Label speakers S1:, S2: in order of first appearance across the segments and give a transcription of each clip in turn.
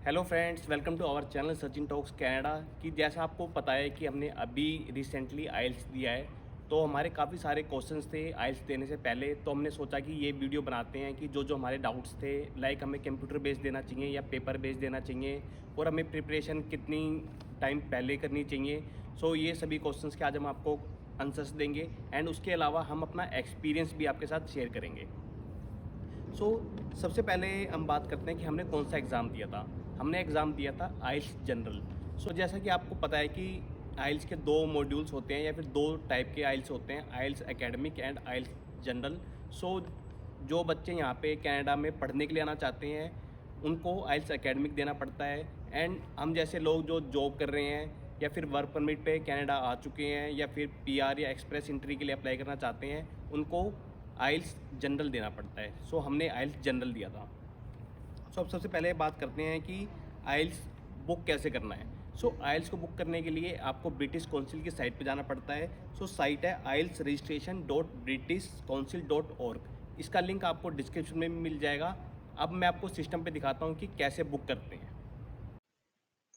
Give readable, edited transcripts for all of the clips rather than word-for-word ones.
S1: Hello friends, welcome to our channel Sachin talks Canada. कि जैसा आपको पता है कि हमने अभी रिसेंटली आइल्स दिया है, तो हमारे काफ़ी सारे क्वेश्चंस थे आइल्स देने से पहले। तो हमने सोचा कि ये वीडियो बनाते हैं कि जो जो हमारे डाउट्स थे, लाइक हमें कंप्यूटर बेस्ड देना चाहिए या पेपर बेस्ड देना चाहिए, और हमें प्रिपरेशन कितनी टाइम पहले करनी चाहिए। सो ये सभी क्वेश्चंस के आज हम आपको आंसर्स देंगे, एंड उसके अलावा हम अपना एक्सपीरियंस भी आपके साथ शेयर करेंगे। सो सबसे पहले हम बात करते हैं कि हमने कौन सा एग्ज़ाम दिया था। हमने एग्ज़ाम दिया था आइल्स जनरल। सो जैसा कि आपको पता है कि आइल्स के दो मॉड्यूल्स होते हैं या फिर दो टाइप के आइल्स होते हैं, आइल्स एकेडमिक एंड आइल्स जनरल। सो जो बच्चे यहाँ पे कनाडा में पढ़ने के लिए आना चाहते हैं, उनको आइल्स एकेडमिक देना पड़ता है। एंड हम जैसे लोग जो जॉब कर रहे हैं या फिर वर्क परमिट पे कनाडा आ चुके हैं या फिर पीआर या एक्सप्रेस एंट्री के लिए अप्लाई करना चाहते हैं, उनको आइल्स जनरल देना पड़ता है। सो हमने आइल्स जनरल दिया था। सो अब सबसे पहले बात करते हैं कि आइल्स बुक कैसे करना है। सो आइल्स को बुक करने के लिए आपको ब्रिटिश काउंसिल की साइट पर जाना पड़ता है। सो साइट है ieltsregistration.britishcouncil.org। इसका लिंक आपको डिस्क्रिप्शन में भी मिल जाएगा। अब मैं आपको सिस्टम पे दिखाता हूँ कि कैसे बुक करते हैं।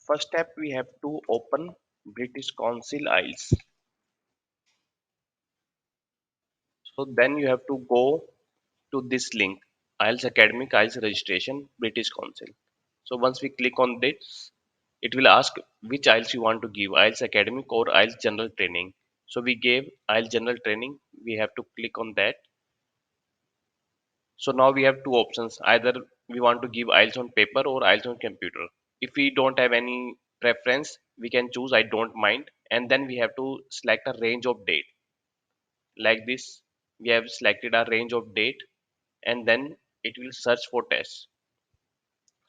S2: First step, we have to open British Council IELTS. So then you have to go to this link, IELTS Academic IELTS Registration British Council. So once we click on this, it will ask which IELTS you want to give, IELTS Academic or IELTS General Training. So we gave IELTS General Training. We have to click on that. So now we have two options. Either we want to give IELTS on paper or IELTS on computer. If we don't have any preference, we can choose I don't mind, and then we have to select a range of date. Like this, we have selected a range of date, and then it will search for tests.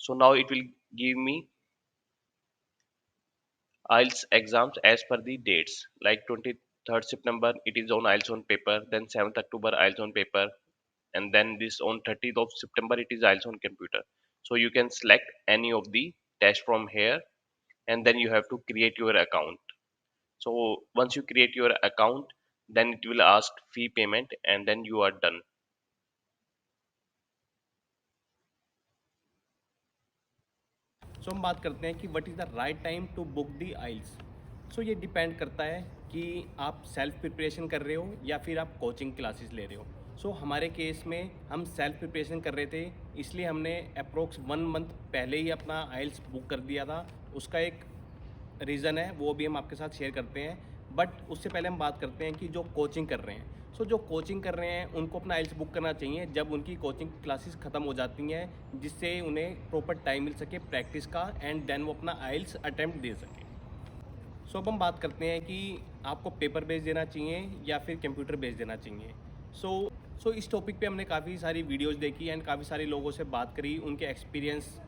S2: So now it will give me IELTS exams as per the dates. Like 23rd September, it is on IELTS on paper. Then 7th October, IELTS on paper, and then this on 30th of September, it is IELTS on computer. So you can select any of the tests from here, and then you have to create your account. So once you create your account, then it will ask fee payment, and then you are done.
S1: सो हम बात करते हैं कि what is the right time to book the aisles. So ये depend करता है कि आप सेल्फ प्रिपरेशन कर रहे हो या फिर आप कोचिंग क्लासेस ले रहे हो। सो हमारे केस में हम सेल्फ प्रिपरेशन कर रहे थे, इसलिए हमने अप्रोक्स 1 मंथ पहले ही अपना आइल्स बुक कर दिया था। उसका एक रीज़न है, वो भी हम आपके साथ शेयर करते हैं। बट उससे पहले हम बात करते हैं कि जो कोचिंग कर रहे हैं, सो जो कोचिंग कर रहे हैं उनको अपना आइल्स बुक करना चाहिए जब उनकी कोचिंग क्लासेस ख़त्म हो जाती हैं, जिससे उन्हें प्रॉपर टाइम मिल सके प्रैक्टिस का, एंड देन वो अपना आइल्स अटैम्प्ट दे सके। सो अब हम बात करते हैं कि आपको पेपर बेस देना चाहिए या फिर कंप्यूटर बेस देना चाहिए। सो सो इस टॉपिक पे हमने काफ़ी सारी वीडियोस देखी एंड काफ़ी सारे लोगों से बात करी, उनके एक्सपीरियंस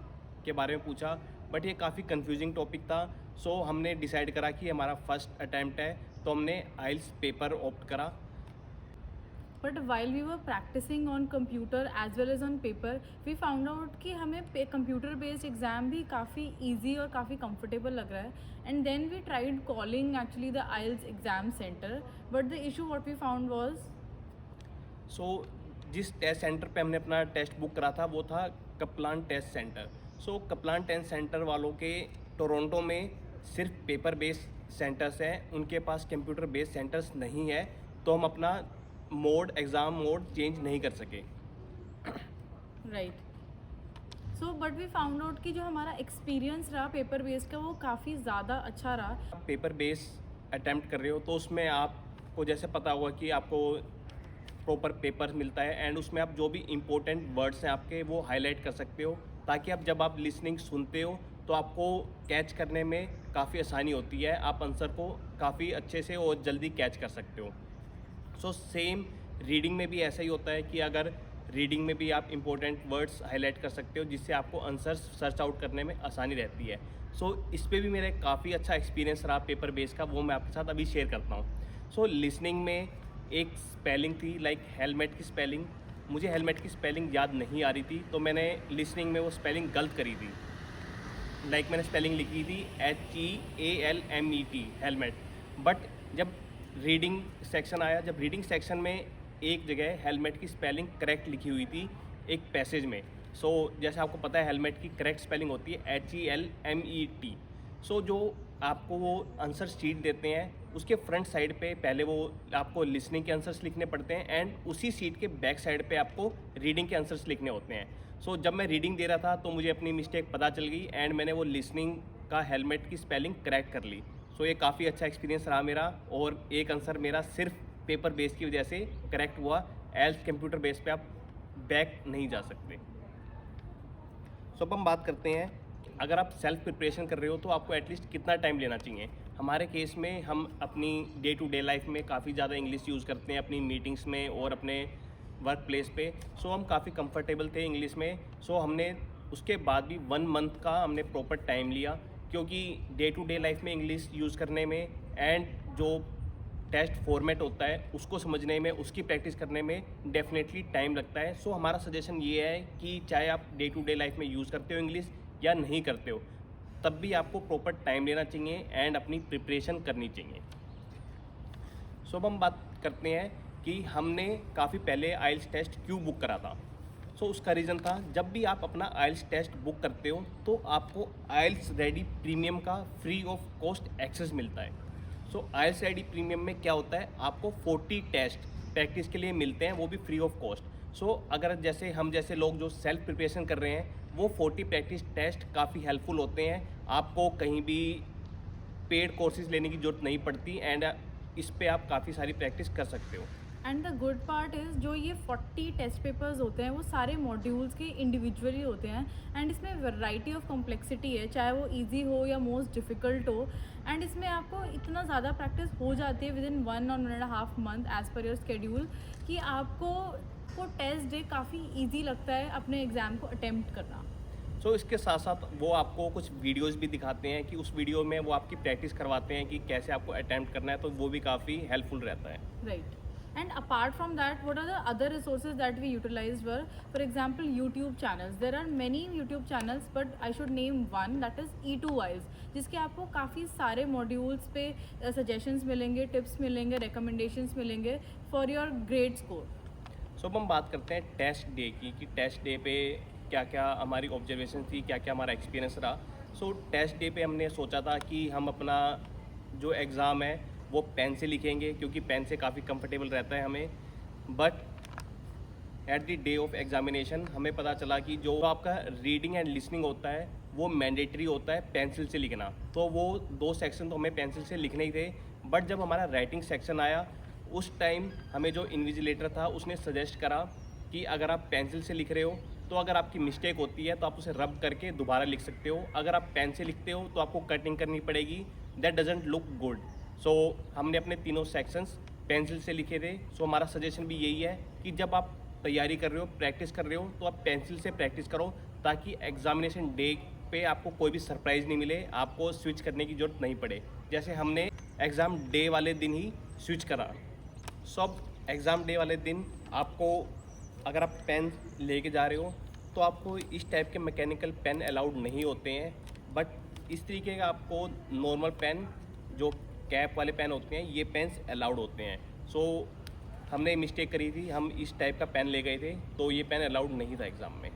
S1: के बारे में पूछा। बट ये काफ़ी कंफ्यूजिंग टॉपिक था। सो हमने डिसाइड करा कि हमारा फर्स्ट अटैम्प्ट है, तो हमने आइल्स पेपर ऑप्ट करा।
S3: But while we were practising on computer as well as on paper, we found out कि हमें कंप्यूटर बेस्ड एग्ज़ाम भी काफ़ी ईजी और काफ़ी कंफर्टेबल लग रहा है. And then we tried calling actually the IELTS exam centre, but the issue what we found was
S1: so जिस टेस्ट सेंटर पे हमने अपना टेस्ट बुक करा था वो था कपलान टेस्ट सेंटर। सो कपलान टेस्ट सेंटर वालों के टोरंटो में सिर्फ पेपर बेस्ड सेंटर्स हैं, उनके पास कंप्यूटर बेस्ड सेंटर्स नहीं है। तो हम अपना एग्ज़ाम मोड चेंज नहीं कर सके।
S3: Right. So but we found out कि जो हमारा एक्सपीरियंस रहा पेपर बेस्ड का वो काफ़ी ज़्यादा अच्छा रहा.
S1: आप पेपर बेस अटैम्प्ट कर रहे हो तो उसमें आपको जैसे पता होगा कि आपको प्रॉपर पेपर मिलता है, एंड उसमें आप जो भी इम्पोर्टेंट वर्ड्स हैं आपके वो हाईलाइट कर सकते हो, ताकि आप जब आप लिसनिंग सुनते हो तो आपको कैच करने में काफ़ी आसानी होती है, आप आंसर को काफ़ी अच्छे से और जल्दी कैच कर सकते हो। सो सेम रीडिंग में भी ऐसा ही होता है कि अगर रीडिंग में भी आप इंपॉर्टेंट वर्ड्स हाईलाइट कर सकते हो, जिससे आपको आंसर सर्च आउट करने में आसानी रहती है। सो इस पे भी मेरा काफ़ी अच्छा एक्सपीरियंस रहा पेपर बेस का, वो मैं आपके साथ अभी शेयर करता हूँ। सो लिसनिंग में एक स्पेलिंग थी, लाइक हेलमेट की स्पेलिंग। मुझे हेलमेट की स्पेलिंग याद नहीं आ रही थी, तो मैंने लिसनिंग में वो स्पेलिंग गलत करी थी। लाइक मैंने स्पेलिंग लिखी थी HEALMET हेलमेट। बट जब रीडिंग सेक्शन आया, जब रीडिंग सेक्शन में एक जगह हेलमेट की स्पेलिंग करेक्ट लिखी हुई थी एक पैसेज में, सो जैसे आपको पता है हेलमेट की करेक्ट स्पेलिंग होती है HELMET। सो जो आपको वो आंसर शीट देते हैं उसके फ्रंट साइड पे पहले वो आपको लिसनिंग के आंसर्स लिखने पड़ते हैं एंड उसी सीट के बैक साइड पे आपको रीडिंग के आंसर्स लिखने होते हैं। सो जब मैं रीडिंग दे रहा था तो मुझे अपनी मिस्टेक पता चल गई एंड मैंने वो लिसनिंग का हेलमेट की स्पेलिंग करेक्ट कर ली। सो ये काफ़ी अच्छा एक्सपीरियंस रहा मेरा और एक आंसर मेरा सिर्फ पेपर बेस की वजह से करेक्ट हुआ, एल्स कंप्यूटर बेस पे आप बैक नहीं जा सकते। सो अब हम बात करते हैं अगर आप सेल्फ प्रिपरेशन कर रहे हो तो आपको एटलीस्ट कितना टाइम लेना चाहिए। हमारे केस में हम अपनी डे टू डे लाइफ में काफ़ी ज़्यादा इंग्लिश यूज़ करते हैं अपनी मीटिंग्स में और अपने वर्क प्लेस पे। सो हम काफ़ी कंफर्टेबल थे इंग्लिश में। सो हमने उसके बाद भी 1 मंथ का हमने प्रॉपर टाइम लिया, क्योंकि डे टू डे लाइफ में इंग्लिश यूज़ करने में एंड जो टेस्ट फॉर्मेट होता है उसको समझने में, उसकी प्रैक्टिस करने में डेफिनेटली टाइम लगता है। सो हमारा सजेशन ये है कि चाहे आप डे टू डे लाइफ में यूज़ करते हो इंग्लिश या नहीं करते हो, तब भी आपको प्रॉपर टाइम लेना चाहिए एंड अपनी प्रिपरेशन करनी चाहिए। सो अब हम बात करते हैं कि हमने काफ़ी पहले आइल्स टेस्ट क्यों बुक करा था। सो उसका रीज़न था, जब भी आप अपना आइल्स टेस्ट बुक करते हो तो आपको आइल्स रेडी प्रीमियम का फ्री ऑफ कॉस्ट एक्सेस मिलता है। सो आइल्स रेडी प्रीमियम में क्या होता है, आपको 40 टेस्ट प्रैक्टिस के लिए मिलते हैं, वो भी फ्री ऑफ कॉस्ट। सो अगर जैसे हम जैसे लोग जो सेल्फ प्रिपरेशन कर रहे हैं वो 40 प्रैक्टिस टेस्ट काफ़ी हेल्पफुल होते हैं। आपको कहीं भी पेड कोर्सेज लेने की ज़रूरत नहीं पड़ती एंड इस पे आप काफ़ी सारी प्रैक्टिस कर सकते हो।
S3: And the good part is जो ये 40 टेस्ट पेपर्स होते हैं वो सारे मॉड्यूल्स के इंडिविजुअली होते हैं एंड इसमें वैरायटी ऑफ कॉम्प्लेक्सिटी है, चाहे वो इजी हो या मोस्ट डिफ़िकल्ट हो। एंड इसमें आपको इतना ज़्यादा प्रैक्टिस हो जाती है विद इन 1 और 1.5 month as per your schedule कि आपको वो टेस्ट डे काफ़ी ईजी लगता है अपने एग्ज़ाम को अटेम्प्ट करना।
S1: सो इसके साथ साथ वो आपको कुछ वीडियोस भी दिखाते हैं कि उस वीडियो में वो आपकी प्रैक्टिस करवाते हैं कि कैसे आपको अटेम्प्ट करना है, तो वो भी काफ़ी हेल्पफुल रहता है।
S3: Right. And apart from that, what are the other resources that we utilized were, for example, YouTube channels. There are many YouTube channels, but I should name one, that is E2Wise, जिसके आपको काफ़ी सारे modules पे suggestions मिलेंगे, tips मिलेंगे, recommendations मिलेंगे for your grade score.
S1: सो अब हम बात करते हैं टेस्ट डे की कि टेस्ट डे पे क्या क्या हमारी ऑब्जर्वेशन थी, क्या क्या हमारा एक्सपीरियंस रहा। सो टेस्ट डे पे हमने सोचा था कि हम अपना जो एग्ज़ाम है वो पेन से लिखेंगे, क्योंकि पेन से काफ़ी कंफर्टेबल रहता है हमें। But at the day of examination हमें पता चला कि जो आपका रीडिंग एंड लिसनिंग होता है वो मैंडेटरी होता है पेंसिल से लिखना, तो वो 2 सेक्शन तो हमें पेंसिल से लिखने ही थे। बट जब हमारा राइटिंग सेक्शन आया उस टाइम हमें जो इन्विजिलेटर था उसने सजेस्ट करा कि अगर आप पेंसिल से लिख रहे हो तो अगर आपकी मिस्टेक होती है तो आप उसे रब करके दोबारा लिख सकते हो, अगर आप पेन से लिखते हो तो आपको कटिंग करनी पड़ेगी, दैट डजंट लुक गुड। सो हमने अपने तीनों सेक्शंस पेंसिल से लिखे थे। सो हमारा सजेशन भी यही है कि जब आप तैयारी कर रहे हो, प्रैक्टिस कर रहे हो, तो आप पेंसिल से प्रैक्टिस करो ताकि एग्जामिनेशन डे पे आपको कोई भी सरप्राइज़ नहीं मिले, आपको स्विच करने की ज़रूरत नहीं पड़े, जैसे हमने एग्ज़ाम डे वाले दिन ही स्विच करा। सो अब एग्ज़ाम डे वाले दिन आपको अगर आप पेन लेके जा रहे हो तो आपको इस टाइप के मैकेनिकल पेन अलाउड नहीं होते हैं, बट इस तरीके का आपको नॉर्मल पेन जो कैप वाले पेन होते हैं ये पेन्स अलाउड होते हैं। सो हमने मिस्टेक करी थी, हम इस टाइप का पेन ले गए थे तो ये पेन अलाउड नहीं था एग्ज़ाम में।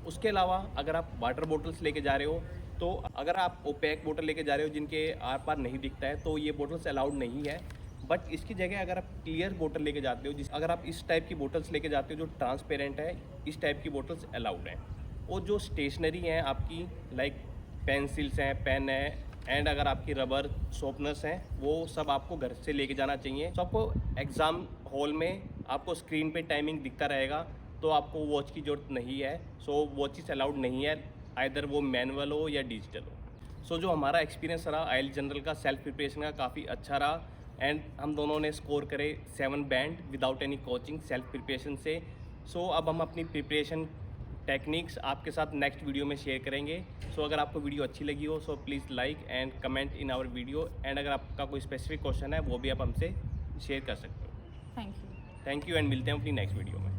S1: उसके अलावा अगर आप वाटर बॉटल्स लेके जा रहे हो तो अगर आप ओपैक बोतल लेके जा रहे हो जिनके आर पार नहीं दिखता है तो ये बोटल्स अलाउड नहीं है। बट इसकी जगह अगर आप क्लियर बोतल लेके जाते हो, अगर आप इस टाइप की बोटल्स लेके जाते हो जो ट्रांसपेरेंट है, इस टाइप की बोटल्स अलाउड हैं। और जो स्टेशनरी हैं आपकी लाइक पेंसिल्स हैं, पेन है एंड अगर आपकी रबर शॉर्पनर्स हैं वो सब आपको घर से लेके जाना चाहिए। तो आपको एग्ज़ाम हॉल में आपको स्क्रीन पे टाइमिंग दिखता रहेगा तो आपको वॉच की ज़रूरत नहीं है। सो वॉचेस अलाउड नहीं है, आइदर वो मैनुअल हो या डिजिटल हो। सो जो हमारा एक्सपीरियंस रहा आइल जनरल का सेल्फ प्रिपरेशन का काफ़ी अच्छा रहा एंड हम दोनों ने स्कोर करे 7 band without any coaching self preparation से। सो अब हम अपनी प्रिपरेशन टेक्निक्स आपके साथ नेक्स्ट वीडियो में शेयर करेंगे। सो अगर आपको वीडियो अच्छी लगी हो so please like and comment in our video and अगर आपका कोई स्पेसिफिक क्वेश्चन है वो भी आप हमसे शेयर कर सकते हो।
S3: Thank you.
S1: Thank you and मिलते हैं अपनी नेक्स्ट वीडियो में।